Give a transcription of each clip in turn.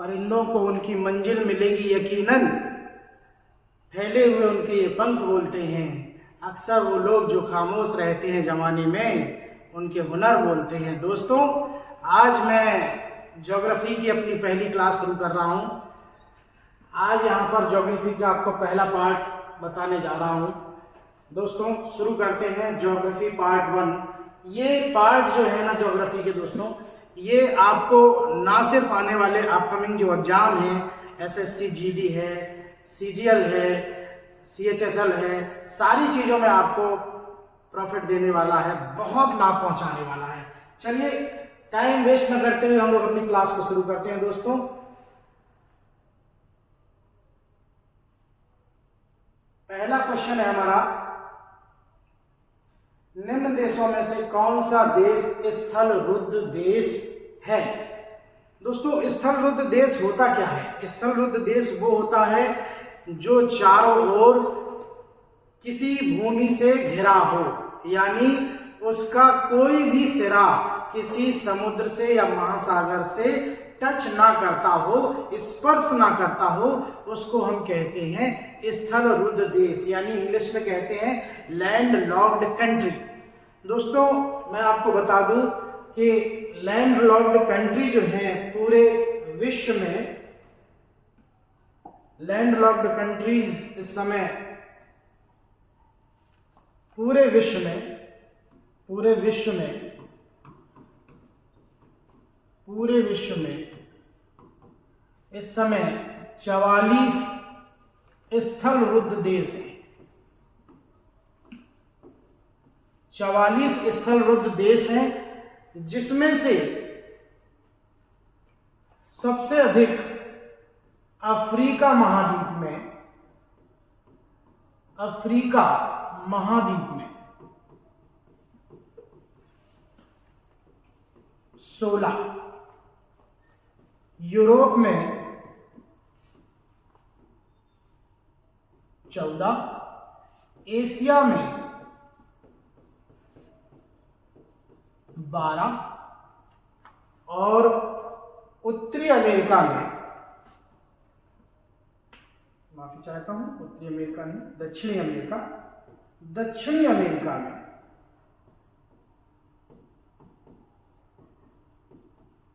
परिंदों को उनकी मंजिल मिलेगी यकीनन, फैले हुए उनके ये पंख बोलते हैं। अक्सर वो लोग जो खामोश रहते हैं ज़माने में, उनके हुनर बोलते हैं। दोस्तों, आज मैं ज्योग्राफी की अपनी पहली क्लास शुरू कर रहा हूँ। आज यहाँ पर ज्योग्राफी का आपको पहला पार्ट बताने जा रहा हूँ। दोस्तों, शुरू करते हैं ज्योग्राफी पार्ट 1। ये पार्ट जो है ना ज्योग्राफी के दोस्तों, ये आपको ना सिर्फ आने वाले अपकमिंग जो एग्जाम हैं, एसएससी जीडी है, सीजीएल है, सीएचएसएल है, सारी चीज़ों में आपको प्रॉफिट देने वाला है, बहुत लाभ पहुंचाने वाला है। चलिए टाइम वेस्ट न करते हुए हम लोग अपनी क्लास को शुरू करते हैं। दोस्तों, पहला क्वेश्चन है हमारा, निम्न देशों में से कौन सा देश स्थल रुद्ध देश है? दोस्तों, स्थल रुद्ध देश होता क्या है? स्थल रुद्ध देश वो होता है जो चारों ओर किसी भूमि से घिरा हो, यानी उसका कोई भी सिरा किसी समुद्र से या महासागर से टच ना करता हो, स्पर्श ना करता हो, उसको हम कहते हैं स्थल रुद्ध देश, यानी इंग्लिश में कहते हैं लैंड लॉक्ड कंट्री। दोस्तों, मैं आपको बता दूं कि लैंड लॉक्ड कंट्री जो है पूरे विश्व में, लैंड लॉक्ड कंट्रीज इस समय पूरे विश्व में इस समय 44 स्थल रुद्ध देश हैं। 44 स्थल रुद्ध देश हैं, जिसमें से सबसे अधिक अफ्रीका महाद्वीप में 16, यूरोप में 14, एशिया में 12 और उत्तरी अमेरिका में, माफी चाहता हूं, उत्तरी अमेरिका नहीं, दक्षिणी अमेरिका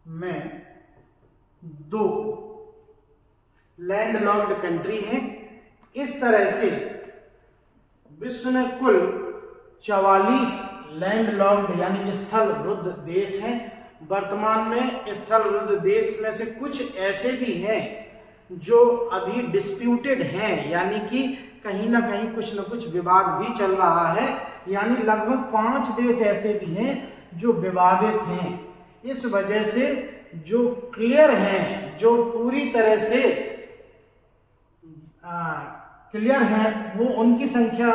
में 2 लैंड लॉक्ड कंट्री हैं। इस तरह से विश्व में कुल 44 लैंड लॉक्ड यानी स्थल रुद्ध देश हैं। वर्तमान में स्थल रुद्ध देश में से कुछ ऐसे भी हैं जो अभी डिस्प्यूटेड हैं, यानी कि कहीं ना कहीं कुछ न कुछ विवाद भी चल रहा है, यानी लगभग 5 देश ऐसे भी हैं जो विवादित हैं। इस वजह से जो क्लियर हैं, जो पूरी तरह से क्लियर हैं, वो उनकी संख्या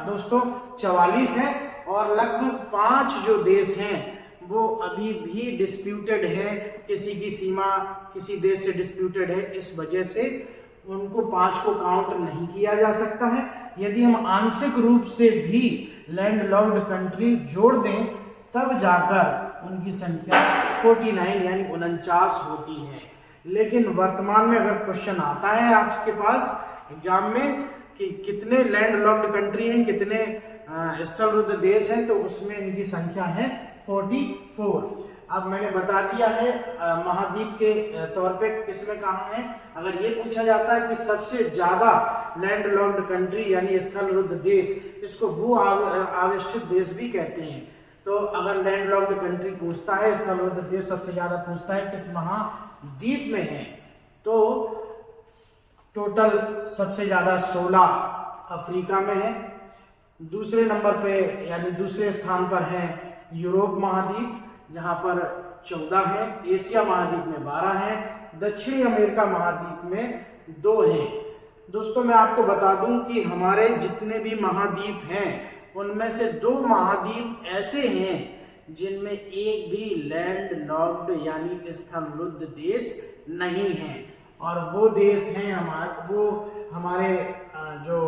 दोस्तों 44 है, और लगभग 5 जो देश हैं वो अभी भी डिस्प्यूटेड है, किसी की सीमा किसी देश से डिस्प्यूटेड है। इस वजह से उनको 5 को काउंट नहीं किया जा सकता है। यदि हम आंशिक रूप से भी लैंड लॉक्ड कंट्री जोड़ दें, तब जाकर उनकी संख्या 49 यानी 49 होती है। लेकिन वर्तमान में अगर क्वेश्चन आता है आपके पास एग्जाम में कि कितने लैंड लॉक्ड कंट्री हैं, कितने स्थल रुद्ध देश हैं, तो उसमें इनकी संख्या है 44। अब मैंने बता दिया है महाद्वीप के तौर पे किसमें कहाँ है। अगर ये पूछा जाता है कि सबसे ज्यादा लैंड लॉक्ड कंट्री यानी स्थल रुद्ध देश, इसको भू आविष्ठित देश भी कहते हैं, तो अगर लैंड लॉक्ड कंट्री पूछता है, स्थल रुद्ध देश सबसे ज्यादा पूछता है किस महाद्वीप में है, तो टोटल सबसे ज्यादा 16 अफ्रीका में है। दूसरे नंबर पे यानी दूसरे स्थान पर है यूरोप महाद्वीप, जहां पर 14 है, एशिया महाद्वीप में 12 है, दक्षिणी अमेरिका महाद्वीप में 2 हैं। दोस्तों, मैं आपको बता दूं कि हमारे जितने भी महाद्वीप हैं उनमें से 2 महाद्वीप ऐसे हैं जिनमें एक भी लैंड लॉक्ड यानी स्थल रुद्ध देश नहीं है, और वो देश हैं हमारे जो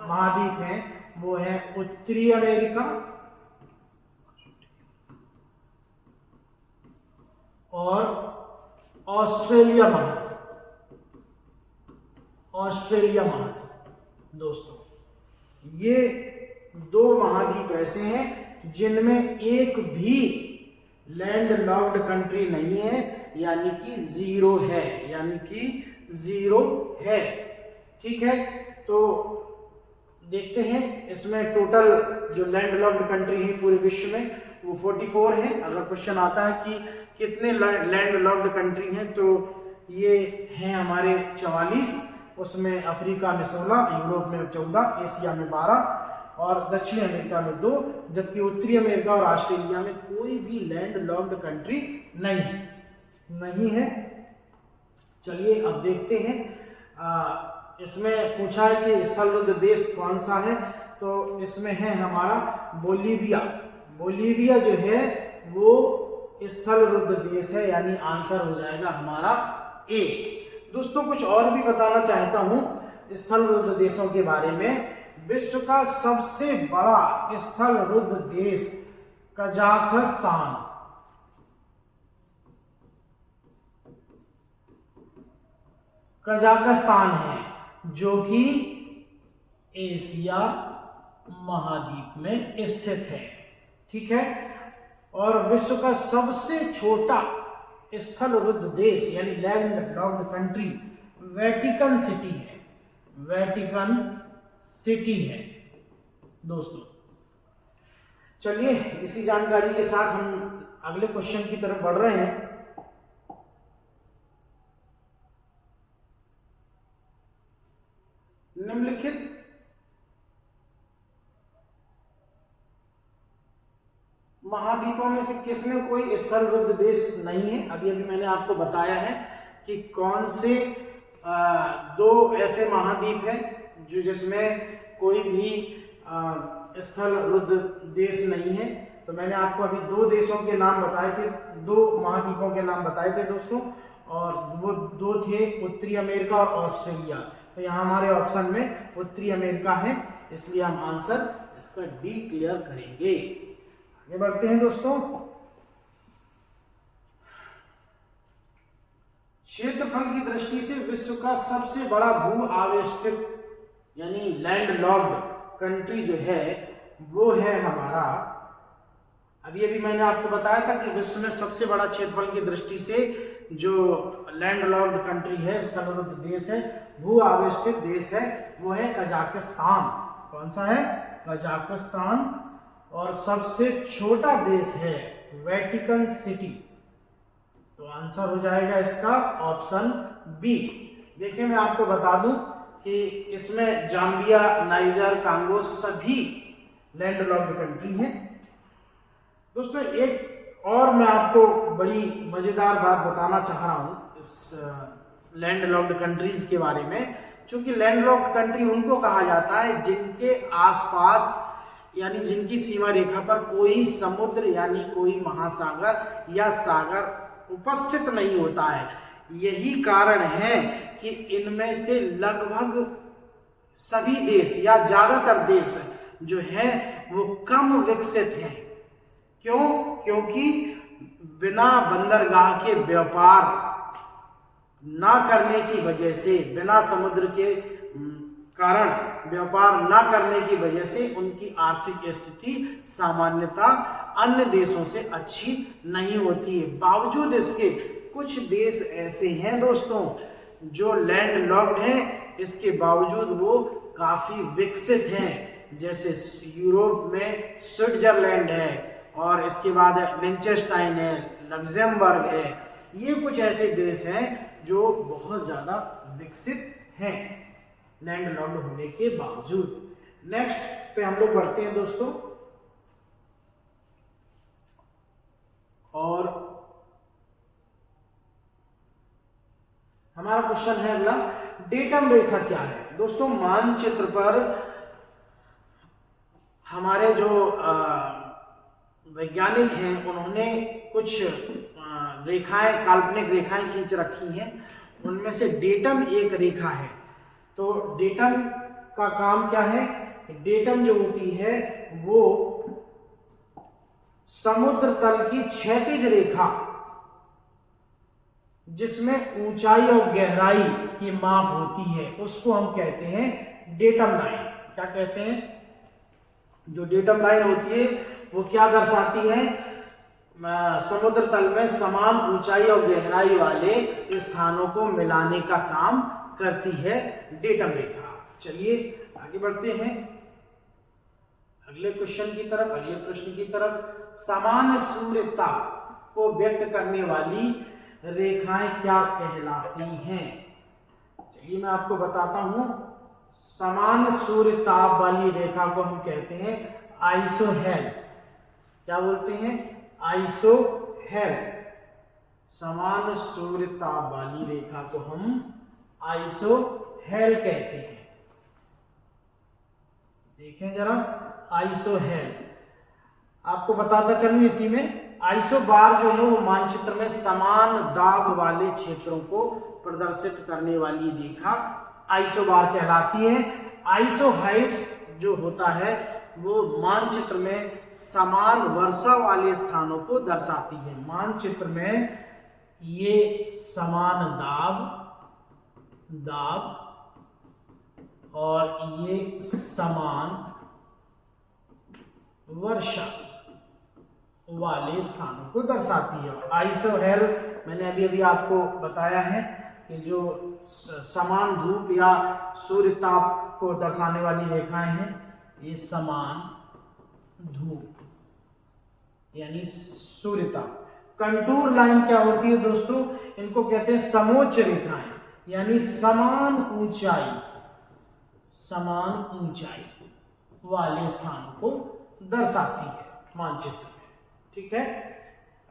महाद्वीप हैं वो है उत्तरी अमेरिका और ऑस्ट्रेलिया महाद्वीप। ऑस्ट्रेलिया महाद्वीप। दोस्तों ये 2 महाद्वीप ऐसे हैं जिनमें एक भी लैंड लॉक्ड कंट्री नहीं है, यानी कि 0 है, यानी कि 0 है। ठीक है, तो देखते हैं इसमें टोटल जो लैंड लॉक्ड कंट्री है पूरे विश्व में वो 44 है। अगर क्वेश्चन आता है कि कितने लैंड लॉक्ड कंट्री हैं तो ये हैं हमारे 44, उसमें अफ्रीका में 16, यूरोप में 14, एशिया में 12 और दक्षिण अमेरिका में 2, जबकि उत्तरी अमेरिका और ऑस्ट्रेलिया में कोई भी लैंड लॉक्ड कंट्री नहीं है। चलिए अब देखते हैं, इसमें पूछा है कि स्थलरुद्ध देश कौन सा है, तो इसमें है हमारा बोलीविया। बोलीविया जो है वो स्थलरुद्ध देश है, यानी आंसर हो जाएगा हमारा ए। दोस्तों कुछ और भी बताना चाहता हूं स्थलरुद्ध देशों के बारे में। विश्व का सबसे बड़ा स्थलरुद्ध देश कजाकिस्तान, कजाकिस्तान है, जो कि एशिया महाद्वीप में स्थित है। ठीक है, और विश्व का सबसे छोटा स्थलरुद्ध देश यानी land locked country Vatican city है, वेटिकन सिटी है। दोस्तों चलिए इसी जानकारी के साथ हम अगले क्वेश्चन की तरफ बढ़ रहे हैं। निम्नलिखित महाद्वीपों में से किसमें कोई स्थलरुद्ध देश नहीं है? अभी मैंने आपको बताया है कि कौन से 2 ऐसे महाद्वीप हैं जो जिसमें कोई भी स्थलरुद्ध देश नहीं है। तो मैंने आपको अभी 2 देशों के नाम बताए थे, 2 महाद्वीपों के नाम बताए थे दोस्तों, और वो 2 थे उत्तरी अमेरिका और ऑस्ट्रेलिया। तो यहाँ हमारे ऑप्शन में उत्तरी अमेरिका है, इसलिए हम आंसर इसका डी क्लियर करेंगे। आगे बढ़ते हैं दोस्तों। क्षेत्रफल की दृष्टि से विश्व का सबसे बड़ा भू आवेष्टित यानी लैंड लॉक्ड कंट्री जो है वो है हमारा, अभी मैंने आपको बताया था कि विश्व में सबसे बड़ा क्षेत्रफल की दृष्टि से जो लैंड लॉक्ड कंट्री है, स्थलरुद्ध देश है, भू आवेष्टित देश है, वो है कजाकिस्तान। कौन सा है? कजाकिस्तान। और सबसे छोटा देश है वेटिकन सिटी। तो आंसर हो जाएगा इसका ऑप्शन बी। देखिए मैं आपको बता दूं कि इसमें जाम्बिया, नाइजर, कांगो सभी लैंड लॉक्ड कंट्री हैं। दोस्तों एक और मैं आपको बड़ी मजेदार बात बताना चाह रहा हूं इस लैंड लॉक्ड कंट्रीज के बारे में। क्योंकि लैंड लॉक्ड कंट्री उनको कहा जाता है जिनके आसपास यानी जिनकी सीमा रेखा पर कोई समुद्र यानी कोई महासागर या सागर उपस्थित नहीं होता है। यही कारण है कि इनमें से लगभग सभी देश या ज्यादातर देश जो हैं वो कम विकसित हैं। क्यों? क्योंकि बिना बंदरगाह के व्यापार ना करने की वजह से, बिना समुद्र के कारण व्यापार ना करने की वजह से उनकी आर्थिक स्थिति सामान्यतः अन्य देशों से अच्छी नहीं होती है। बावजूद इसके कुछ देश ऐसे हैं दोस्तों जो लैंड लॉक्ड हैं, इसके बावजूद वो काफी विकसित हैं। जैसे यूरोप में स्विट्जरलैंड है, और इसके बाद लिंचेस्टाइन है, लग्जमबर्ग है। ये कुछ ऐसे देश हैं जो बहुत ज्यादा विकसित हैं लैंड लॉक्ड होने के बावजूद। नेक्स्ट पे हम लोग बढ़ते हैं दोस्तों, और हमारा क्वेश्चन है अगला, डेटम रेखा क्या है? दोस्तों मानचित्र पर हमारे जो वैज्ञानिक हैं उन्होंने कुछ रेखाएं, काल्पनिक रेखाएं खींच रखी हैं। उनमें से डेटम एक रेखा है। तो डेटम का काम क्या है? डेटम जो होती है वो समुद्र तल की क्षैतिज रेखा जिसमें ऊंचाई और गहराई की माप होती है उसको हम कहते हैं डेटम लाइन। क्या कहते हैं? जो डेटम लाइन होती है वो क्या दर्शाती है? समुद्र तल में समान ऊंचाई और गहराई वाले स्थानों को मिलाने का काम करती है डेटम रेखा। चलिए आगे बढ़ते हैं अगले क्वेश्चन की तरफ, अगले प्रश्न की तरफ। समान सूर्यताप को व्यक्त करने वाली रेखाएं क्या कहलाती हैं? चलिए मैं आपको बताता हूं। समान सूर्यताप वाली रेखा को हम कहते हैं आइसोहेल। क्या बोलते हैं? आइसोहेल। समान सूर्यताप वाली रेखा को हम आइसोहेल कहते हैं। देखें जरा, आइसोहेल। आपको बताता चलूं इसी में, आइसोबार जो है वो मानचित्र में समान दाब वाले क्षेत्रों को प्रदर्शित करने वाली रेखा आइसोबार कहलाती है। आइसोहाइट्स जो होता है वो मानचित्र में समान वर्षा वाले स्थानों को दर्शाती है। मानचित्र में ये समान दाब और ये समान वर्षा वाले स्थानों को दर्शाती है। आइसोहेल मैंने अभी आपको बताया है कि जो समान धूप या सूर्य ताप को दर्शाने वाली रेखाएं हैं, ये समान धूप यानी सूर्य ताप। कंटूर लाइन क्या होती है दोस्तों? इनको कहते हैं समोच्च रेखाएं, यानी समान ऊंचाई वाले स्थानों को दर्शाती है मानचित्र में। ठीक है,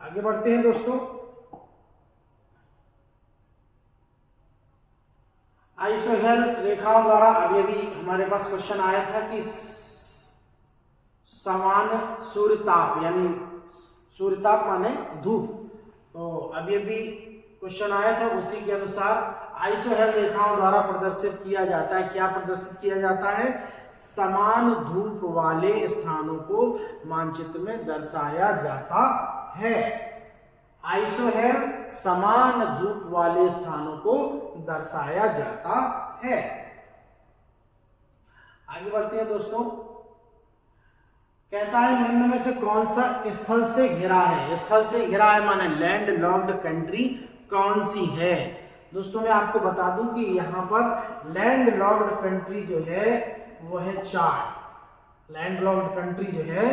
आगे बढ़ते हैं दोस्तों। आइसोहेल रेखाओं द्वारा अभी हमारे पास क्वेश्चन आया था कि समान सूर्यताप यानी सूर्यताप माने धूप, तो अभी क्वेश्चन आया था, उसी के अनुसार आइसोहेल रेखाओं द्वारा प्रदर्शित किया जाता है। क्या प्रदर्शित किया जाता है? समान धूप वाले स्थानों को मानचित्र में दर्शाया जाता है। आइसोहेल समान धूप वाले स्थानों को दर्शाया जाता है। आगे बढ़ते हैं दोस्तों। कहता है निम्न में से कौन सा स्थल से घिरा है? स्थल से घिरा है माने लैंड लॉक्ड कंट्री कौन सी है? दोस्तों मैं आपको बता दूं कि यहाँ पर लैंड लॉक्ड कंट्री जो है वो है चाड। लैंड लॉक्ड कंट्री जो है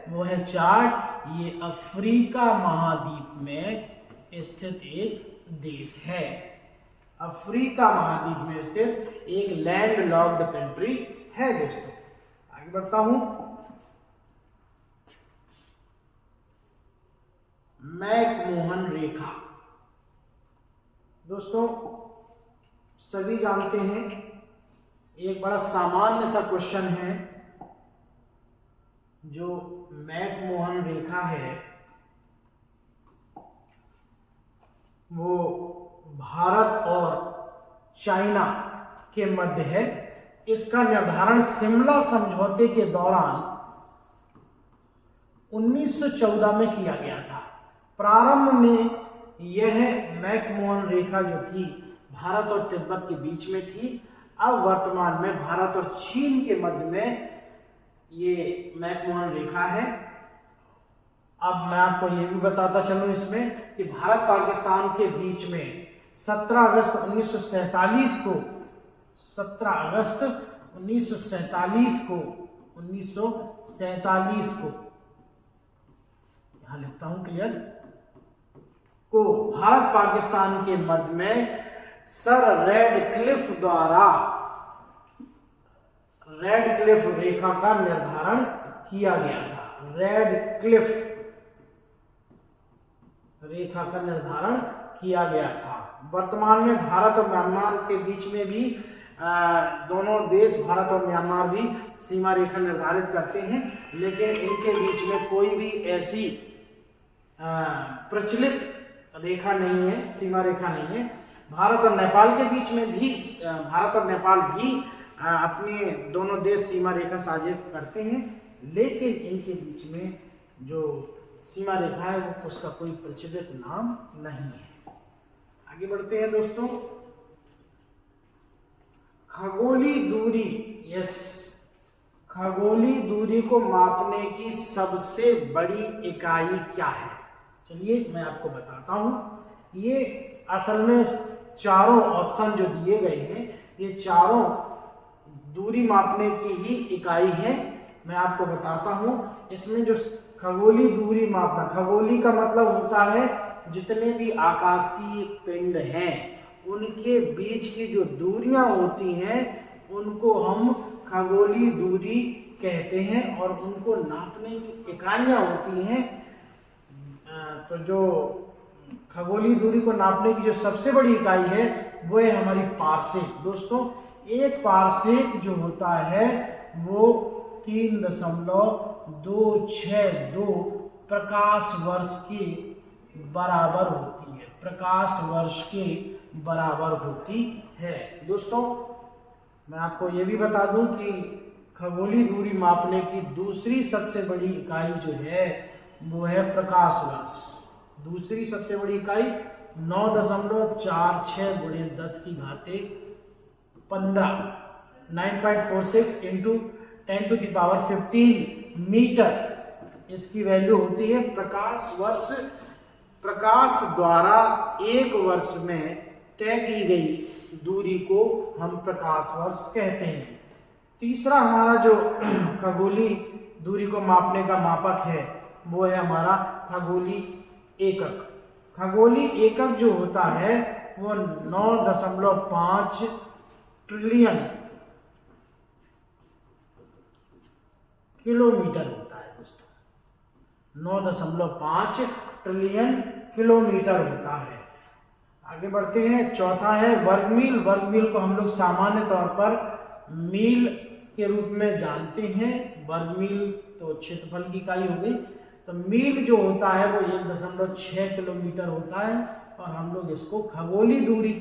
वो है चाड। ये अफ्रीका महाद्वीप में स्थित एक देश है। अफ्रीका महाद्वीप में स्थित एक लैंड लॉक्ड कंट्री है दोस्तों। आगे बढ़ता हूं। मैकमोहन रेखा दोस्तों सभी जानते हैं, एक बड़ा सामान्य सा क्वेश्चन है। जो मैकमोहन रेखा है वो भारत और चाइना के मध्य है। इसका निर्धारण शिमला समझौते के दौरान 1914 में किया गया था। प्रारंभ में यह मैकमोहन रेखा जो थी भारत और तिब्बत के बीच में थी। अब वर्तमान में भारत और चीन के मध्य में ये मैकमोहन रेखा है। अब मैं आपको ये भी बताता चलूं इसमें कि भारत पाकिस्तान के बीच में 17 अगस्त 1947 को 1947 को यहां लिखता हूं क्लियर को भारत पाकिस्तान के मध्य में सर रेडक्लिफ द्वारा रेडक्लिफ रेखा का निर्धारण किया गया था। रेडक्लिफ रेखा का निर्धारण किया गया था। वर्तमान में भारत और म्यांमार के बीच में भी दोनों देश भारत और म्यांमार भी सीमा रेखा निर्धारित करते हैं, लेकिन इनके बीच में कोई भी ऐसी प्रचलित रेखा नहीं है, सीमा रेखा नहीं है। भारत और नेपाल के बीच में भी भारत और नेपाल भी अपने दोनों देश सीमा रेखा साझा करते हैं, लेकिन इनके बीच में जो सीमा रेखा है वो उसका कोई प्रचलित नाम नहीं है। आगे बढ़ते हैं दोस्तों। खगोली दूरी, यस, खगोली दूरी को मापने की सबसे बड़ी इकाई क्या है? चलिए मैं आपको बताता हूं। ये असल में चारों ऑप्शन जो दिए गए हैं, ये चारों दूरी मापने की ही इकाई है। मैं आपको बताता हूं। इसमें जो खगोली दूरी मापना, खगोली का मतलब होता है जितने भी आकाशीय पिंड हैं उनके बीच की जो दूरियां होती हैं उनको हम खगोलीय दूरी कहते हैं, और उनको नापने की इकाइयां होती हैं। तो जो खगोलीय दूरी को नापने की जो सबसे बड़ी इकाई है वो है हमारी पारसेक। दोस्तों, एक पारसेक जो होता है वो 3.262 प्रकाश वर्ष के बराबर होती है, प्रकाश वर्ष के बराबर होती है। दोस्तों, मैं आपको ये भी बता दूं कि खगोलीय दूरी मापने की दूसरी सबसे बड़ी इकाई जो है वो है प्रकाश वर्ष। दूसरी सबसे बड़ी इकाई 9.46 × 10⁻15 9.46 × 10⁻15 मीटर इसकी वैल्यू होती है प्रकाश वर्ष। प्रकाश द्वारा एक वर्ष में तय की गई दूरी को हम प्रकाश वर्ष कहते हैं। तीसरा हमारा जो खगोलीय दूरी को मापने का मापक है वो है हमारा खगोलीय एकक। खगोलीय एकक जो होता है वो 9.5 ट्रिलियन किलोमीटर होता है दोस्तों। 9.5 ट्रिलियन किलोमीटर होता है। आगे बढ़ते हैं। चौथा है वर्गमील। वर्गमील को हम लोग सामान्य तौर पर मील के रूप में जानते हैं। वर्गमील तो क्षेत्रफल की इकाई हो गई। तो मील जो होता है वो 1.6 किलोमीटर होता है, और हम लोग इसको खगोलीय दूरी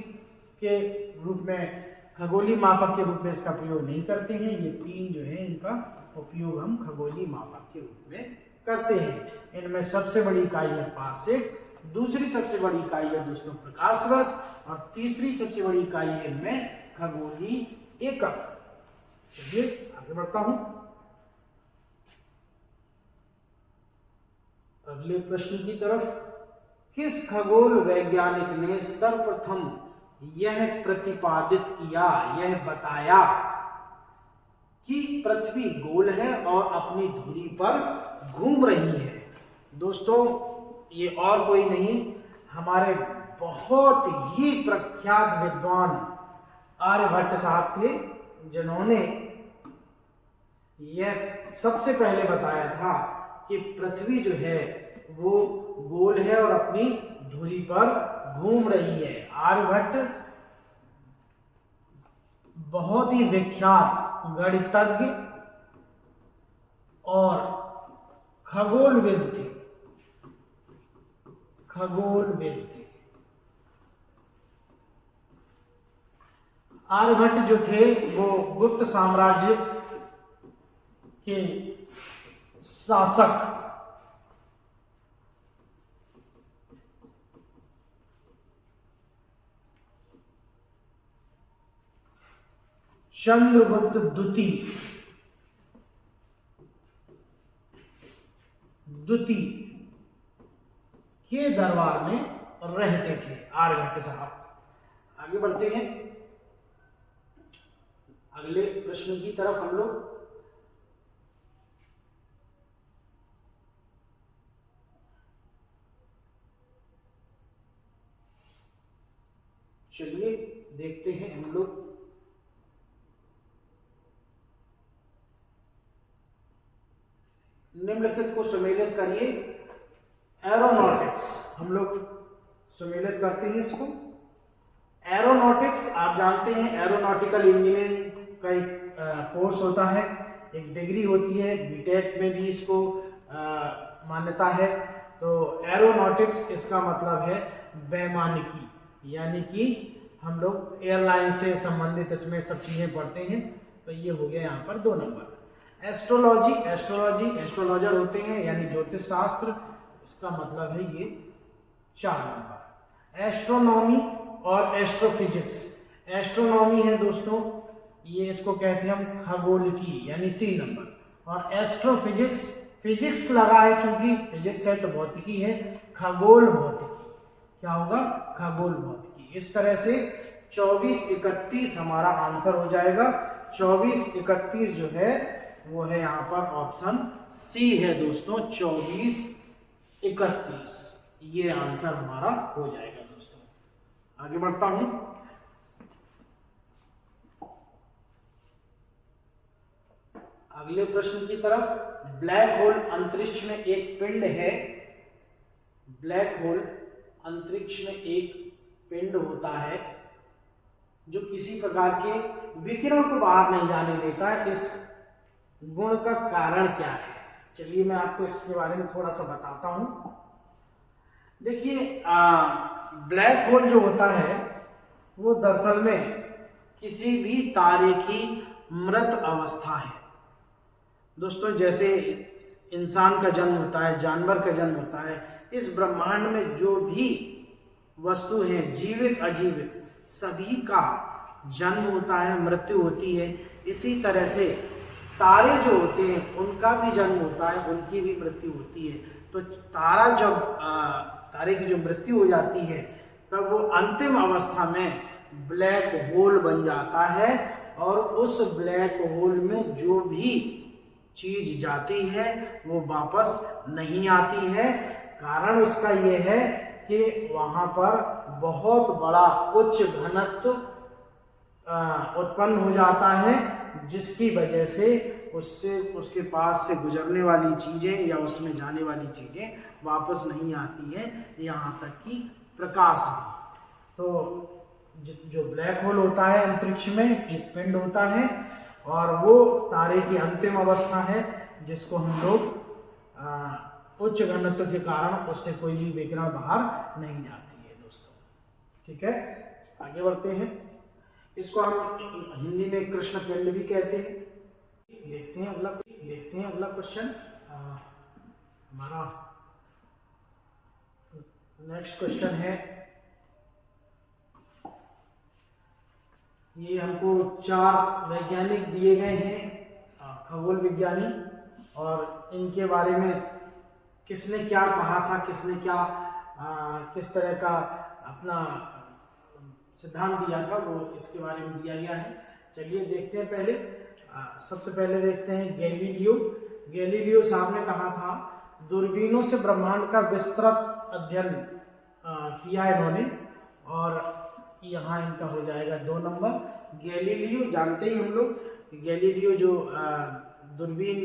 के रूप में, खगोलीय मापक के रूप में इसका प्रयोग नहीं करते हैं। ये तीन जो है इनका उपयोग हम खगोलीय मापक के रूप में करते हैं। इनमें सबसे बड़ी इकाई है पारसेक, दूसरी सबसे बड़ी इकाई है दोस्तों प्रकाश वर्ष, और तीसरी सबसे बड़ी इकाई है इनमें खगोलीय एकक। चलिए आगे बढ़ता हूं। अगले प्रश्न की तरफ। किस खगोल वैज्ञानिक ने सर्वप्रथम यह प्रतिपादित किया, यह बताया कि पृथ्वी गोल है और अपनी धुरी पर घूम रही है? दोस्तों, ये और कोई नहीं, हमारे बहुत ही प्रख्यात विद्वान आर्यभट्ट साहब थे, जिन्होंने यह सबसे पहले बताया था कि पृथ्वी जो है वो गोल है और अपनी धुरी पर घूम रही है। आर्यभट्ट बहुत ही विख्यात गणितज्ञ और खगोलविद थे। खगोलविद थे आर्यभट्ट जो थे वो गुप्त साम्राज्य के शासक चंद्रगुप्त द्वितीय के दरबार में रहते थे आर्यभट्ट साहब। आगे बढ़ते हैं अगले प्रश्न की तरफ हम लोग। चलिए देखते हैं हम लोग। निम्नलिखित को सम्मिलित करिए। एरोनॉटिक्स, हम लोग सम्मिलित करते हैं इसको। एरोनॉटिक्स आप जानते हैं, एरोनॉटिकल इंजीनियरिंग का एक कोर्स होता है, एक डिग्री होती है, बीटेक में भी इसको मान्यता है। तो एरोनॉटिक्स इसका मतलब है वैमानिकी, यानी कि हम लोग एयरलाइन से संबंधित इसमें सब चीज़ें पढ़ते हैं। तो ये हो गया यहाँ पर 2 नंबर। एस्ट्रोलॉजी, एस्ट्रोलॉजर होते हैं यानी ज्योतिष शास्त्र, इसका मतलब है ये 4 नंबर। एस्ट्रोनॉमी और एस्ट्रोफिजिक्स। एस्ट्रोनॉमी है दोस्तों, ये इसको कहते हैं हम खगोल की, यानी 3 नंबर। और एस्ट्रोफिजिक्स, फिजिक्स लगा है चूंकि फिजिक्स है तो भौतिकी है, खगोल भौतिकी। क्या होगा? खगोल भौतिकी। इस तरह से 24-31 हमारा आंसर हो जाएगा। 24-31 जो है वो है यहाँ पर ऑप्शन सी है दोस्तों, 24-31 ये आंसर हमारा हो जाएगा दोस्तों। आगे बढ़ता हूं। अगले प्रश्न की तरफ। ब्लैक होल अंतरिक्ष में एक पिंड है। ब्लैक होल अंतरिक्ष में एक पिंड होता है जो किसी प्रकार के विकिरण को बाहर नहीं जाने देता है। इस गुण का कारण क्या है? चलिए मैं आपको इसके बारे में थोड़ा सा बताता हूं। देखिए, ब्लैक होल जो होता है वो दरअसल में किसी भी तारे की मृत अवस्था है दोस्तों। जैसे इंसान का जन्म होता है, जानवर का जन्म होता है, इस ब्रह्मांड में जो भी वस्तु है, जीवित अजीवित, सभी का जन्म होता है, मृत्यु होती है। इसी तरह से तारे जो होते हैं उनका भी जन्म होता है, उनकी भी मृत्यु होती है। तो तारा जब तारे की जो मृत्यु हो जाती है तब वो अंतिम अवस्था में ब्लैक होल बन जाता है, और उस ब्लैक होल में जो भी चीज जाती है वो वापस नहीं आती है। कारण उसका ये है कि वहां पर बहुत बड़ा उच्च घनत्व उत्पन्न हो जाता है, जिसकी वजह से उसके पास से गुजरने वाली चीजें या उसमें जाने वाली चीजें वापस नहीं आती है, यहाँ तक कि प्रकाश भी। तो जो ब्लैक होल होता है अंतरिक्ष में एक पिंड होता है, और वो तारे की अंतिम अवस्था है, जिसको हम लोग उच्च घनत्व के कारण उससे कोई भी विकिरण बाहर नहीं जाती है दोस्तों। ठीक है, आगे बढ़ते हैं। इसको हम हिंदी में कृष्ण पिंड भी कहते हैं। देखते हैं अगला क्वेश्चन। हमारा नेक्स्ट क्वेश्चन है, ये हमको 4 वैज्ञानिक दिए गए हैं, खगोल विज्ञानी, और इनके बारे में किसने क्या कहा था, किसने क्या किस तरह का अपना सिद्धांत दिया था, वो इसके बारे में दिया गया है। चलिए देखते हैं। पहले सबसे पहले देखते हैं गैलीलियो साहब ने कहा था, दूरबीनों से ब्रह्मांड का विस्तृत अध्ययन किया इन्होंने, और यहाँ इनका हो जाएगा 2 नंबर। गैलीलियो जानते ही हम लोग, गैलीलियो जो दूरबीन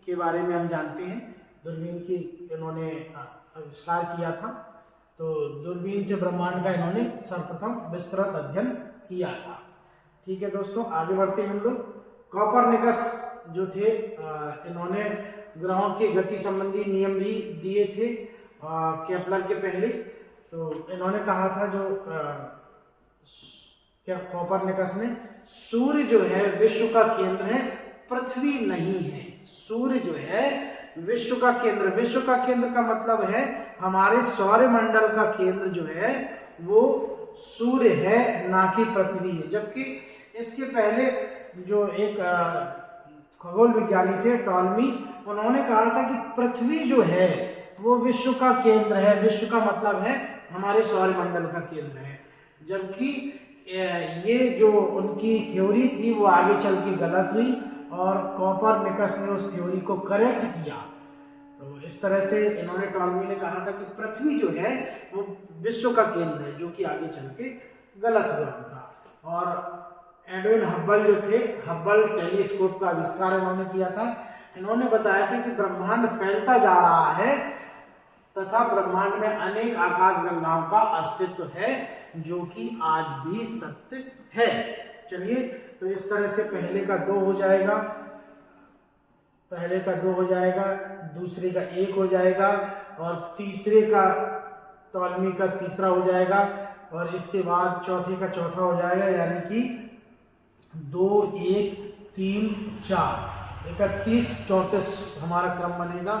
के बारे में हम जानते हैं, दूरबीन की इन्होंने आविष्कार किया था। तो दूरबीन से ब्रह्मांड का इन्होंने सर्वप्रथम विस्तृत अध्ययन किया था। ठीक है दोस्तों, आगे बढ़ते हैं हम लोग। कोपरनिकस जो थे, इन्होंने ग्रहों की गति संबंधी नियम भी दिए थे केपलर के पहले। तो इन्होंने कहा था, जो क्या कोपरनिकस ने, सूर्य जो है विश्व का केंद्र है, पृथ्वी नहीं है। सूर्य जो है विश्व का केंद्र, विश्व का केंद्र का मतलब है हमारे सौरमंडल का केंद्र जो है वो सूर्य है, ना कि पृथ्वी है। जबकि इसके पहले जो एक खगोल विज्ञानी थे टॉलमी, उन्होंने कहा था कि पृथ्वी जो है वो विश्व का केंद्र है। विश्व का मतलब है हमारे सौरमंडल का केंद्र है। जबकि ये जो उनकी थ्योरी थी वो आगे चल के गलत हुई, और कोपरनिकस ने उस थ्योरी को करेक्ट किया। तो इस तरह से इन्होंने, टॉलमी ने कहा था कि पृथ्वी जो है वो विश्व का केंद्र है, जो कि आगे चल के गलत हुआ था। और एडविन हब्बल जो थे, हब्बल टेलीस्कोप का आविष्कार इन्होंने किया था। इन्होंने बताया था कि ब्रह्मांड फैलता जा रहा है तथा ब्रह्मांड में अनेक आकाशगंगाओं का अस्तित्व है, जो कि आज भी सत्य है। चलिए, तो इस तरह से पहले का 2 हो जाएगा, दूसरे का 1 हो जाएगा, और तीसरे का टॉलमी का तीसरा हो जाएगा, और इसके बाद चौथे का चौथा हो जाएगा, यानी कि 2, 1, 3, 4, 31, 34 हमारा क्रम बनेगा,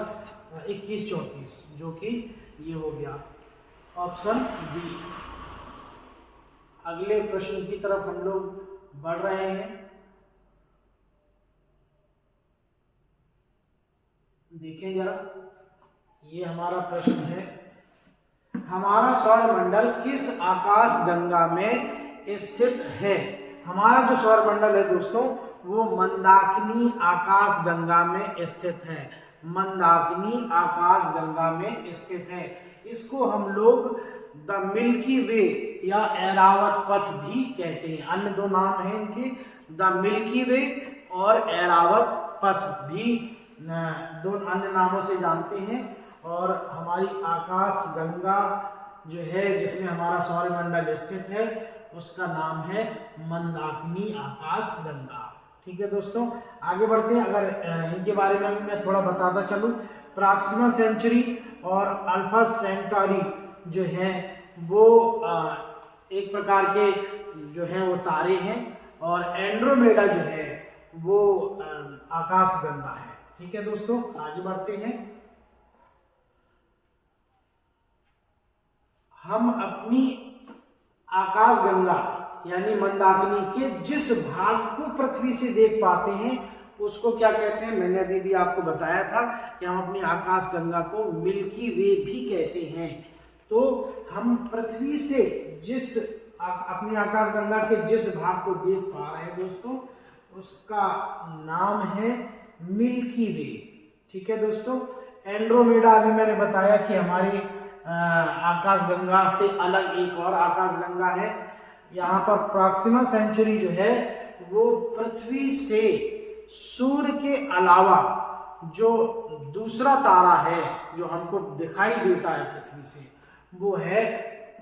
21, 34, जो कि ये हो गया ऑप्शन बी। अगले प्रश्न की तरफ हम लोग बढ़ रहे हैं। देखें जरा, ये हमारा प्रश्न है, हमारा सौरमंडल किस आकाश गंगा में स्थित है। हमारा जो सौरमंडल है दोस्तों वो मंदाकिनी आकाश गंगा में स्थित है। मंदाकिनी आकाश गंगा में स्थित है। इसको हम लोग द मिल्की वे या ऐरावत पथ भी कहते हैं। अन्य दो नाम हैं इनके, द मिल्की वे और ऐरावत पथ भी दो अन्य नामों से जानते हैं। और हमारी आकाश गंगा जो है जिसमें हमारा सौरमंडल स्थित है उसका नाम है मंदाकिनी आकाश गंगा। ठीक है दोस्तों, आगे बढ़ते हैं। अगर इनके बारे में मैं थोड़ा बताता चलूं, प्रॉक्सिमा सेंचुरी और अल्फा सेंटारी जो है वो एक प्रकार के जो है वो तारे हैं, और एंड्रोमेडा जो है वो आकाश गंगा है। ठीक है दोस्तों, आगे बढ़ते हैं। हम अपनी आकाश गंगा यानी मंदाकिनी के जिस भाग को पृथ्वी से देख पाते हैं उसको क्या कहते हैं। मैंने अभी भी आपको बताया था कि हम अपनी आकाश गंगा को मिल्की वे भी कहते हैं। तो हम पृथ्वी से जिस अपनी आकाश गंगा के जिस भाग को देख पा रहे हैं दोस्तों उसका नाम है मिल्की वे। ठीक है दोस्तों, एंड्रोमेडा अभी मैंने बताया कि हमारी आकाश गंगा से अलग एक और आकाश गंगा है। यहाँ पर प्रॉक्सिमा सेंचुरी जो है वो पृथ्वी से सूर्य के अलावा जो दूसरा तारा है जो हमको दिखाई देता है पृथ्वी से वो है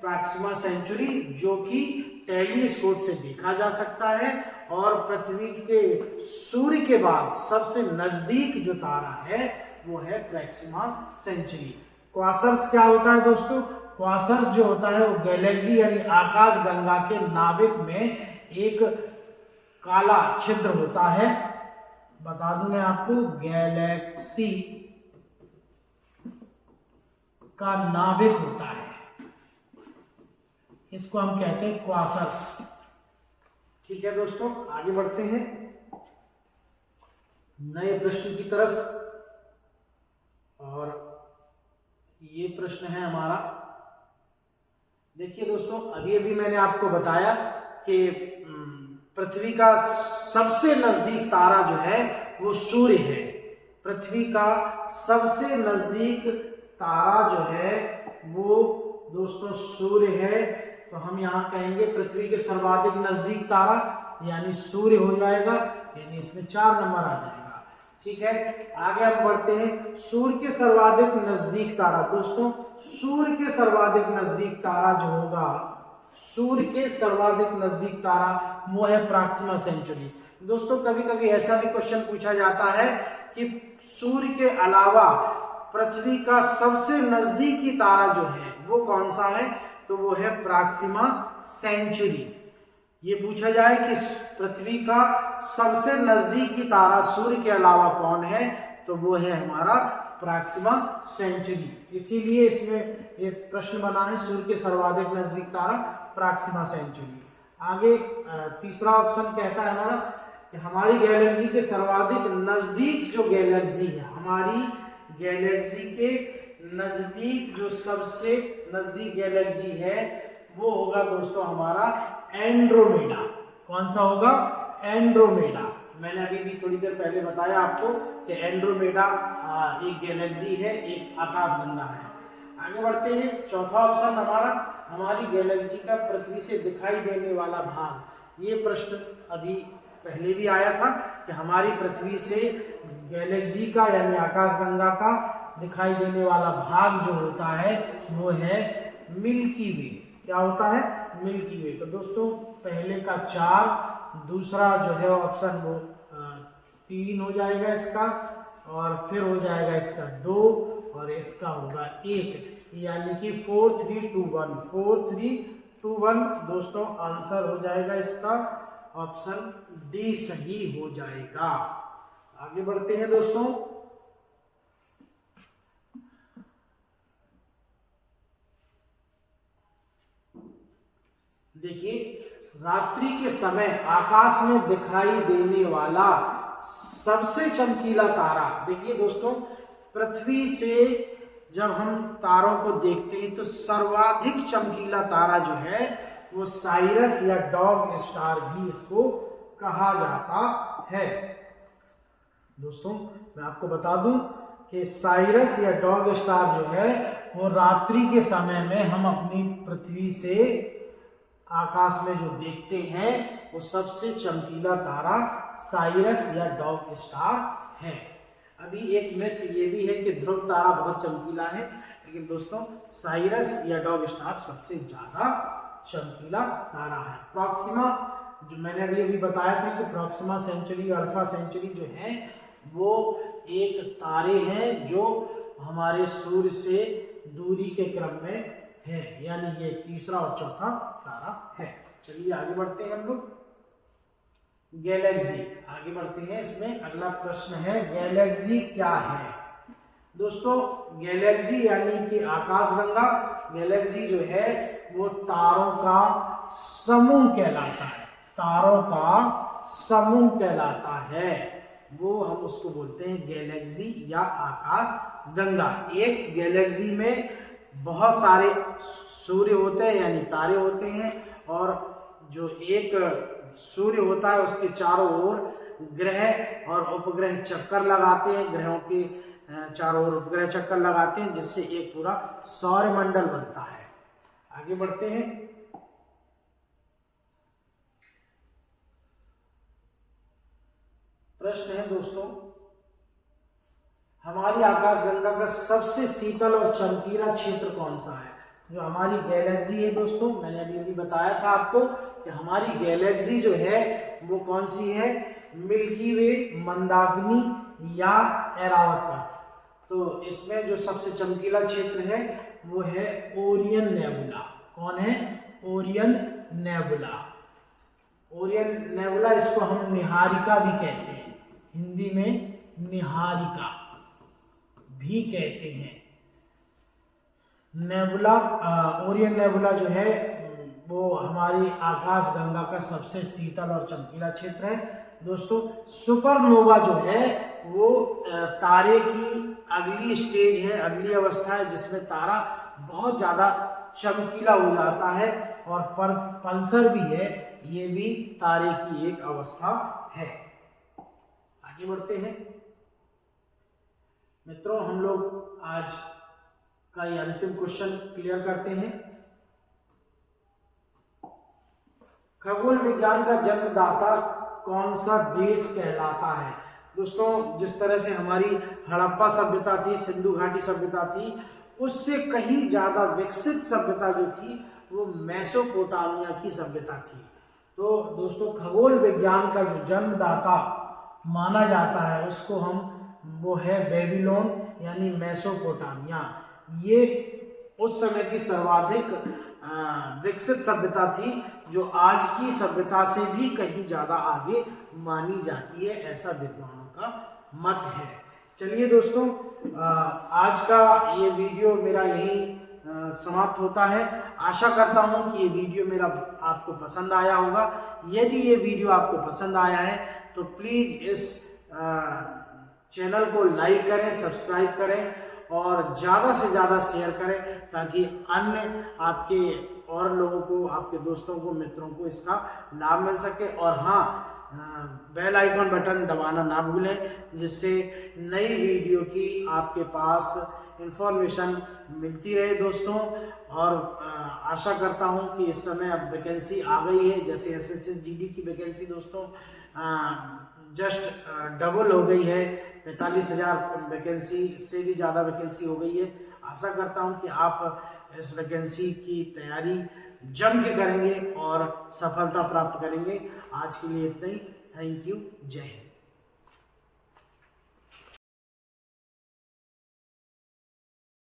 प्रॉक्सिमा सेंचुरी, जो कि टेलीस्कोप से देखा जा सकता है। और पृथ्वी के सूर्य के बाद सबसे नजदीक जो तारा है वो है प्रॉक्सिमा सेंचुरी। क्वासर्स क्या होता है दोस्तों? क्वासर्स जो होता है वो गैलेक्सी यानी आकाश गंगा के नाभिक में एक काला छिद्र होता है। बता दूं मैं आपको, गैलेक्सी का नाभिक होता है, इसको हम कहते हैं क्वासर्स। ठीक है दोस्तों, आगे बढ़ते हैं नए प्रश्न की तरफ। और ये प्रश्न है हमारा, देखिए दोस्तों, अभी मैंने आपको बताया कि पृथ्वी का सबसे नजदीक तारा जो है वो सूर्य है। पृथ्वी का सबसे नजदीक तारा जो है वो दोस्तों सूर्य है। तो हम यहाँ कहेंगे पृथ्वी के सर्वाधिक नजदीक तारा यानी सूर्य हो जाएगा, यानी इसमें 4 नंबर आ जाएगा। ठीक है, आगे हम बढ़ते हैं। सूर्य के सर्वाधिक नजदीक तारा दोस्तों, सूर्य के सर्वाधिक नजदीक तारा जो होगा, सूर्य के सर्वाधिक नजदीक तारा वो है प्रॉक्सिमा सेंचुरी। दोस्तों कभी कभी ऐसा भी क्वेश्चन पूछा जाता है कि सूर्य के अलावा पृथ्वी का सबसे नजदीकी तारा जो है वो कौन सा है, तो वो है प्रॉक्सिमा सेंचुरी। ये पूछा जाए कि पृथ्वी का सबसे नजदीकी तारा सूर्य के अलावा कौन है, तो वो है हमारा प्रॉक्सिमा सेंचुरी। इसीलिए इसमें एक प्रश्न बना है, सूर्य के सर्वाधिक नजदीक तारा प्रॉक्सिमा सेंचुरी। आगे तीसरा ऑप्शन कहता है हमारा कि हमारी गैलेक्सी के सर्वाधिक नजदीक जो गैलेक्सी है, हमारी गैलेक्सी के नजदीक जो सबसे नजदीक गैलेक्सी है वो होगा दोस्तों हमारा एंड्रोमेडा। कौन सा होगा? एंड्रोमेडा। मैंने अभी भी थोड़ी देर पहले बताया आपको कि एंड्रोमेडा एक गैलेक्सी है, एक आकाशगंगा है। आगे बढ़ते हैं, चौथा ऑप्शन हमारा, हमारी गैलेक्सी का पृथ्वी से दिखाई देने वाला भाग। ये प्रश्न अभी पहले भी आया था कि हमारी पृथ्वी से गैलेक्सी का यानी आकाशगंगा का दिखाई देने वाला भाग जो होता है वो है मिल्की वे। क्या होता है? मिल्की वे। तो दोस्तों पहले का 4, दूसरा जो है ऑप्शन वो 3 हो जाएगा इसका, और फिर हो जाएगा इसका 2, और इसका होगा 1, यानी कि 4 3 2 1, 4 3 2 1। दोस्तों आंसर हो जाएगा इसका ऑप्शन डी सही हो जाएगा। आगे बढ़ते हैं दोस्तों, देखिए, रात्रि के समय आकाश में दिखाई देने वाला सबसे चमकीला तारा, देखिए दोस्तों, पृथ्वी से जब हम तारों को देखते हैं तो सर्वाधिक चमकीला तारा जो है वो साइरस या डॉग स्टार भी इसको कहा जाता है। दोस्तों, मैं आपको बता दूं कि साइरस या डॉग स्टार जो है वो रात्रि के समय में हम अपनी पृथ्वी से आकाश में जो देखते हैं वो सबसे चमकीला तारा साइरस या डॉग स्टार है। अभी एक मिथ ये भी है कि ध्रुव तारा बहुत चमकीला है, लेकिन दोस्तों साइरस या डॉग स्टार सबसे ज्यादा चमकीला तारा है। प्रॉक्सिमा, जो मैंने अभी बताया था कि प्रॉक्सिमा सेंचुरी, अल्फा सेंचुरी जो है वो एक तारे हैं जो हमारे सूर्य से दूरी के क्रम में है, यानी ये तीसरा और चौथा तारा है। चलिए आगे बढ़ते हैं हम लोग। गैलेक्सी, आगे बढ़ते हैं। इसमें अगला प्रश्न है, गैलेक्सी क्या है? दोस्तों, गैलेक्सी यानी कि आकाशगंगा, गैलेक्सी जो है वो तारों का समूह कहलाता है, तारों का समूह कहलाता है, वो हम उसको बोलते हैं गैलेक्सी या आकाश गंगा। एक गैलेक्सी में बहुत सारे सूर्य होते हैं यानी तारे होते हैं, और जो एक सूर्य होता है उसके चारों ओर ग्रह और उपग्रह चक्कर लगाते हैं, ग्रहों के चारों ओर उपग्रह चक्कर लगाते हैं, जिससे एक पूरा सौरमंडल बनता है। आगे बढ़ते हैं। प्रश्न है दोस्तों, हमारी आकाशगंगा का सबसे शीतल और चमकीला क्षेत्र कौन सा है? जो हमारी गैलेक्सी है दोस्तों, मैंने अभी बताया था आपको कि हमारी गैलेक्सी जो है वो कौन सी है? मिल्की वे, मंदाकिनी या एरावत पथ। तो इसमें जो सबसे चमकीला क्षेत्र है वो है ओरियन नेबुला। कौन है? Orion nebula. ओरियन नेबुला, इसको हम निहारिका भी कहते हैं, हिंदी में निहारिका भी कहते हैं। नेबुला, ओरियन नेबुला जो है वो हमारी आकाशगंगा का सबसे शीतल और चमकीला क्षेत्र है। दोस्तों, सुपरनोवा जो है वो तारे की अगली स्टेज है, अगली अवस्था है, जिसमें तारा बहुत ज़्यादा चमकीला हो जाता है, और पल्सर भी है, ये भी तारे की एक अवस्था है। आगे बढ़ते हैं मित्रों, हम लोग आज का ये अंतिम क्वेश्चन क्लियर करते हैं। खगोल विज्ञान का जन्मदाता कौन सा देश कहलाता है? दोस्तों, जिस तरह से हमारी हड़प्पा सभ्यता थी, सिंधु घाटी सभ्यता थी, उससे कहीं ज्यादा विकसित सभ्यता जो थी वो मेसोपोटामिया की सभ्यता थी। तो दोस्तों, खगोल विज्ञान का जो जन्मदाता माना जाता है उसको वो है बेबीलोन यानी मेसोपोटामिया। ये उस समय की सर्वाधिक विकसित सभ्यता थी, जो आज की सभ्यता से भी कहीं ज्यादा आगे मानी जाती है, ऐसा विद्वानों का मत है। चलिए दोस्तों, आज का ये वीडियो मेरा यही समाप्त होता है। आशा करता हूँ कि ये वीडियो मेरा आपको पसंद आया होगा। यदि ये वीडियो आपको पसंद आया है तो प्लीज़ इस चैनल को लाइक करें, सब्सक्राइब करें और ज़्यादा से ज़्यादा शेयर करें, ताकि अन्य आपके और लोगों को, आपके दोस्तों को, मित्रों को इसका लाभ मिल सके। और हाँ, बेल आइकन बटन दबाना ना भूलें, जिससे नई वीडियो की आपके पास इंफॉर्मेशन मिलती रहे दोस्तों। और आशा करता हूं कि इस समय अब वैकेंसी आ गई है, जैसे SSC GD की वैकेंसी दोस्तों जस्ट डबल हो गई है, 45,000 वैकेंसी से भी ज़्यादा वैकेंसी हो गई है। आशा करता हूं कि आप इस वैकेंसी की तैयारी जम के करेंगे और सफलता प्राप्त करेंगे। आज के लिए इतना ही। Thank you. जय हिंद।